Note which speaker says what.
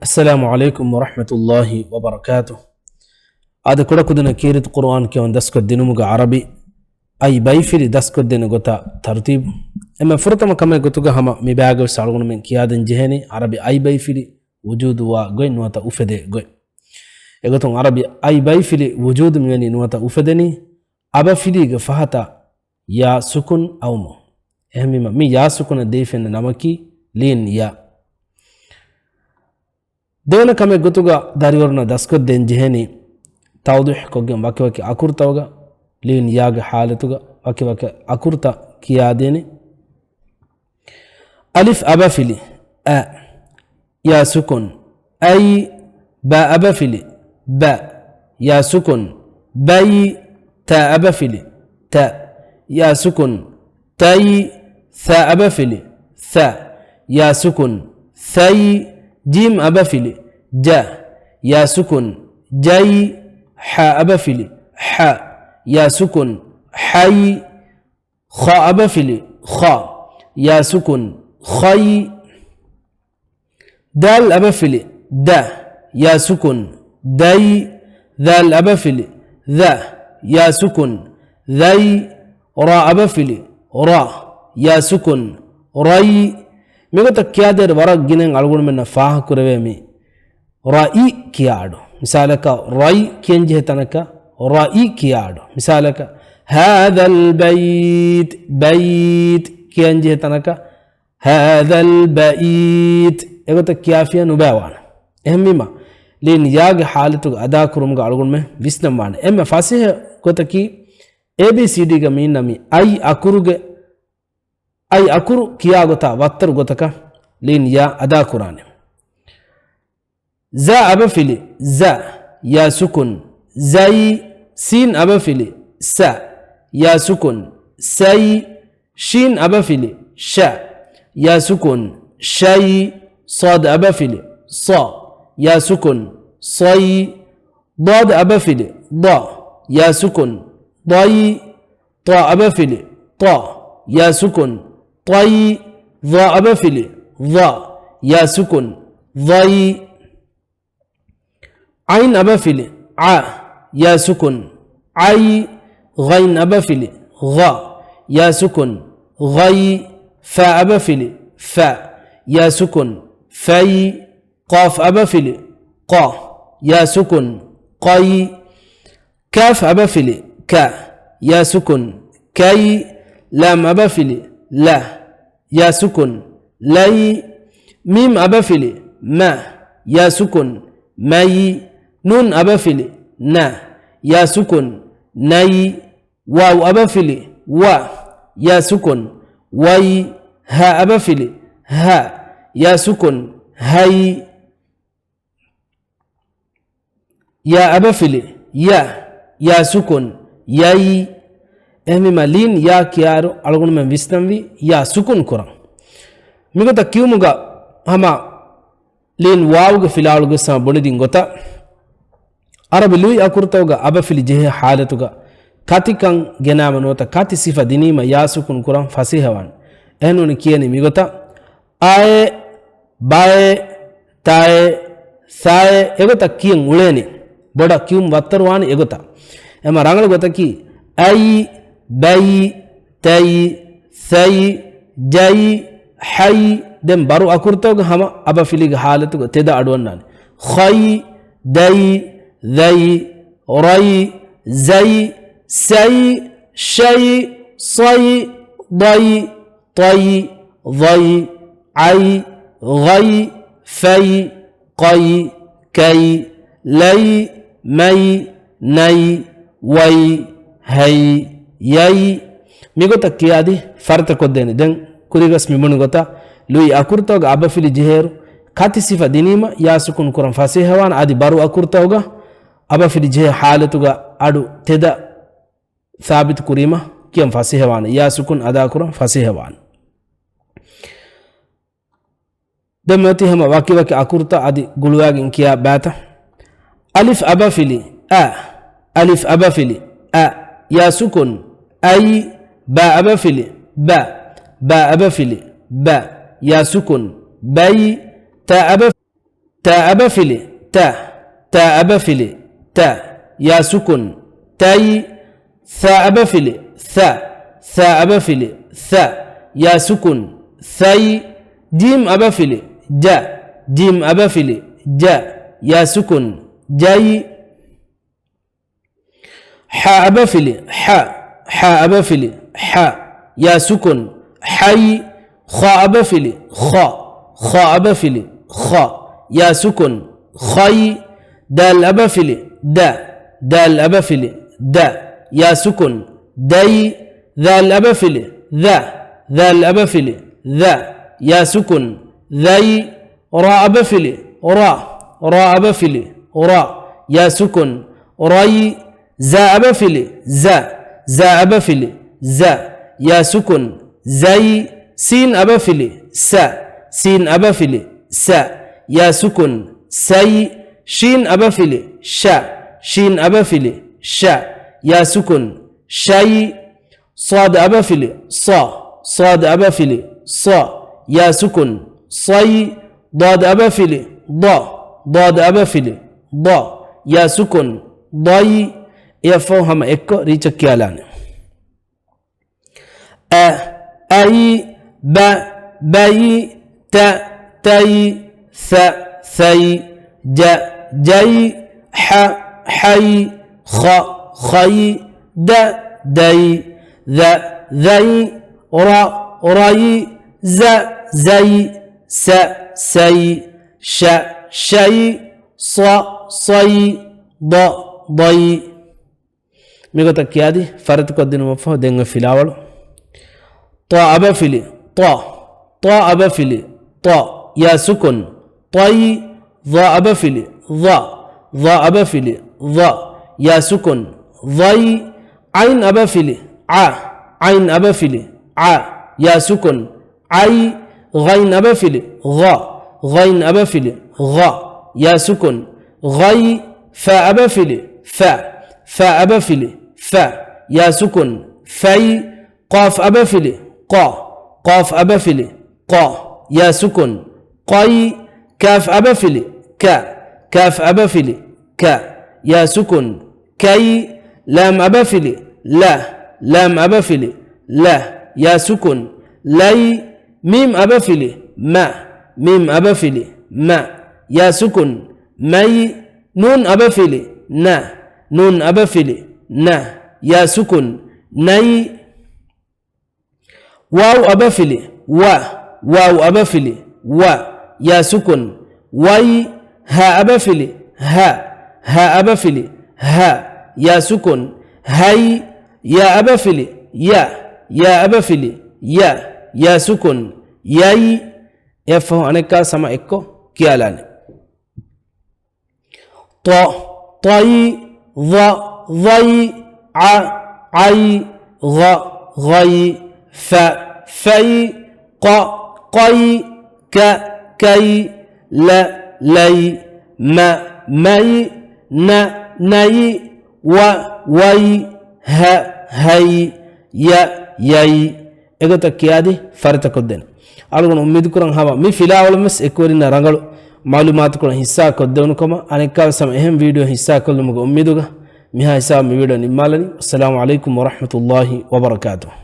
Speaker 1: السلام عليكم ورحمة الله وبركاته. هذا كله كدنا كيرت قرآن كيون دسكت دينومك عربي أي بايفيلي دسكت دينو غتا ترتيب أما فرطة ما كما غتوغا هما مباغو سالغون من كيادن جهني عربي أي بايفيلي وجود وغوين نواتا أفدي غوين يغتون عربي أي بايفيلي وجود مني نواتا أفدني أبا فيلي غفهتا يا سكون أومو أهمي ما مي يا سكون ديفن نمكي لين يا دون كما غتوغا داريورنا دسكت دين جهني توضيح كوغم واكي واكي أكورتاوغا لين ياغ حالتوغا واكي واكي أكورتا كياديني ألف أبا فيلي أ يا سكون أي با أبا فيلي با يا سكون باي تا أبا فيلي تا يا سكون تاي ثا أبا فيلي ثا يا سكون ثاي جيم أبا فيلي جا يا سكون جاي حا أبا فيلي حا يا سكون حي خا أبا فيلي خا يا سكون خي دال أبا فيلي دا يا سكون داي ذال أبا فيلي ذا يا سكون ذي را أبا فيلي را يا سكون راي ميغتا كيادر ورق جنين على من فاه كربيمي رأي كيادو مثالك رأي كينجه تنك رأي كيادو مثالك هذا البيت بيت كينجه تنك هذا البيت اغتا كيافيا نباوان اهمي ما لين ياغ حالتو ادا كرمغ علغون में विस्नम मान एम फासे कोता की ABCD गा मीन नमी आई अकुरु किया गोता वत्तर गोतका लीन या अदा कुराने za أبا فيلي za يا سكن زي سين أبا فيلي سا يا سكن سي شين أبا فيلي شا يا سكن شي صاد أبا فيلي صا يا سكن صي ضاد أبا فيلي ضا يا سكن ضي طا أبا فيلي طا يا سكن طي ضا أبا فيلي ضا يا سكن ضي عين أبا فيلي ع يا سكن عي غين أبا فيلي غا يا سكن غي فا أبا فيلي فا يا سكن في قاف أبا فيلي قا يا سكن قي كاف أبا فيلي كا يا سكن كي لام أبا فيلي لا يا سكن لي ميم أبا فيلي ما يا سكن مي نون أبا فيلي نا يا سكن ني واو أبا فيلي وا يا سكن وي ها أبا فيلي ها يا سكن هي يا أبا فيلي يا سكن يي اهمي مالين يا كيارو ألغون من ويستنوي يا سكن كرا ميغو تا كيوموغا هما لين واوغ فيلاولغ سام بولدين غوتا عربي لوي أكورتوغا أبا فيلي جهة حالتوغا كاتي كان جنام نوتا كاتي صفة دينيما يا سكن كرا فاسيهوان اهنو نكياني ميغوتا آي باي تاي ثاي اغوتا كيان وليني بودا كيوم واترواني اغوتا اما رانغل غوتا كي أي باي تاي ثاي جاي حي دم بارو أكورتوغا هما أبا فيلي حالتوغا تدا أدوانان خي داي ذي ري زي سي شي صي ضي طي ضي عي غي في قي كي لي مي ني وي هي يي ميغو تكيادي فرت كودني دن كوريغس ميمونو غتا لوي اكورتوغ ابا فيلي جهيرو كاتي صفه دينيما يا سكون كورن فاسي هوان ادي بارو اكورتوغ ابا فيلي جه حالتوغ ادو تدا ثابت كوريما كيم فاسي هوان يا سكون ادا كورن فاسي هوان دمتي هما واكي واكي اكورتا ادي غلواغين كيا باتا الف ابا فيلي الف ابا فيلي يا سكون اي با ابا فيلي با ابا فيلي با يا سكون باي تا أبا تا أبفلي تا تا أبفلي تا يا سكن تاي ثا أبفلي ثا ثا أبفلي ثا يا سكن ثاي جيم أبفلي جا جيم أبفلي جا يا سكن جاي حا أبفلي حا حا أبفلي حا يا سكن حي خا أبفلي خا خا أبفلي خا يا سكن خي دال أبفلي دا دال أبفلي دا يا سكن داي ذال أبفلي ذا ذال أبفلي ذا يا سكن ذي را أبفلي را را أبفلي را يا سكن راي زا أبفلي زا زا أبفلي زا يا سكن زي سين أبفلي سا سين أبفلي سا يا سكن سي شين أبفلي شا شين أبفلي شا يا سكن شي صاد أبفلي صا صاد أبفلي صا يا سكن صي ضاد أبفلي ضا ضاد أبفلي ضا يا سكن ضي يفهم إكو ريتش كيالان أي با باي تا تاي ثا ثي جا جاي ح حي خ خي دا داي ذا ذي را راي زا زي سا سي شا شي صا صي ض ضي ميغوتا كيادي فرد قدن مفهو دنگ فيلاول طا أبفلي طا طا أبفلي طا يا سكن طي ضا أبفلي ضا ضا أبفلي ضا يا سكن ضي عين أبفلي ع عين أبفلي ع يا سكن عي غين أبفلي غا غين أبفلي غا يا سكن غي فا أبفلي فا فا أبفلي فا يا سكن في قاف أبفلي قا قاف أبفلي قا يا سكن قي كاف أبفلي كا كاف أبفلي كا يا سكن كي لام أبفلي لا لام أبفلي لا يا سكن لي ميم أبفلي ما ميم أبفلي ما يا سكن مي نون أبفلي نا نون أبفلي نا يا سكن ني واو أبفلي واو أبفلي يا سكن وي ها أبفلي ها أبفلي ها يا سكن هي يا أبفلي يا أبفلي يا سكن يي يفهم أنك سما إكو كيالان طا طي ضا ضي ع عي غ غي فا في ق قي ك كي لا لي ما مي ن ني و وي ها هي يا يي اگتا كيادي فرت كدن algon ummid kuran haba mi filawal mes ekorina rangalu मालूमात को हिस्सा कोद्दोनु कमा अनेक सम अहम वीडियो हिस्सा कल मुग उम्मीदुगा मिहा हिस्सा मी वीडियो निम्मालनी अस्सलामु अलैकुम व रहमतुल्लाहि व बरकातुहू।